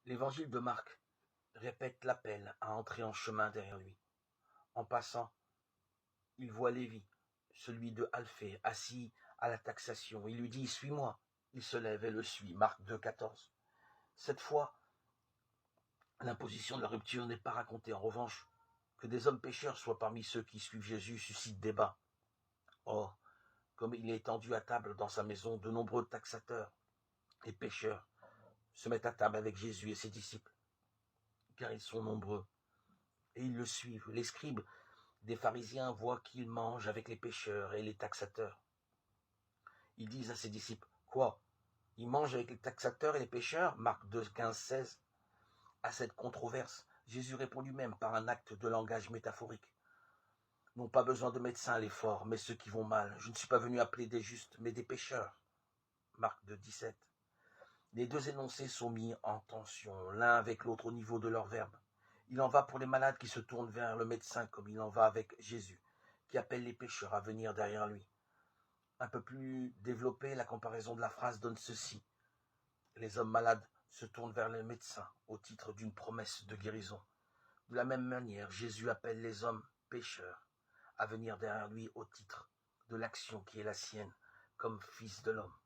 L'évangile de Marc répète l'appel à entrer en chemin derrière lui. En passant, il voit Lévi, celui de Alphée, assis à la taxation. Il lui dit « Suis-moi ». Il se lève et le suit. Marc 2, 14. Cette fois, l'imposition de la rupture n'est pas racontée. En revanche, que des hommes pécheurs soient parmi ceux qui suivent Jésus suscite débat. Or, comme il est étendu à table dans sa maison, de nombreux taxateurs et pécheurs se mettent à table avec Jésus et ses disciples, car ils sont nombreux, et ils le suivent. Les scribes des pharisiens voient qu'il mange avec les pécheurs et les taxateurs. Ils disent à ses disciples, « Quoi ? Il mange avec les taxateurs et les pécheurs ?» Marc 2, 15, 16. À cette controverse, Jésus répond lui-même par un acte de langage métaphorique. « N'ont pas besoin de médecins les forts, mais ceux qui vont mal. Je ne suis pas venu appeler des justes, mais des pécheurs. » Marc 2, 17. Les deux énoncés sont mis en tension, l'un avec l'autre au niveau de leur verbe. Il en va pour les malades qui se tournent vers le médecin, comme il en va avec Jésus, qui appelle les pécheurs à venir derrière lui. Un peu plus développé, la comparaison de la phrase donne ceci. Les hommes malades se tournent vers le médecin au titre d'une promesse de guérison. De la même manière, Jésus appelle les hommes pécheurs à venir derrière lui au titre de l'action qui est la sienne comme fils de l'homme.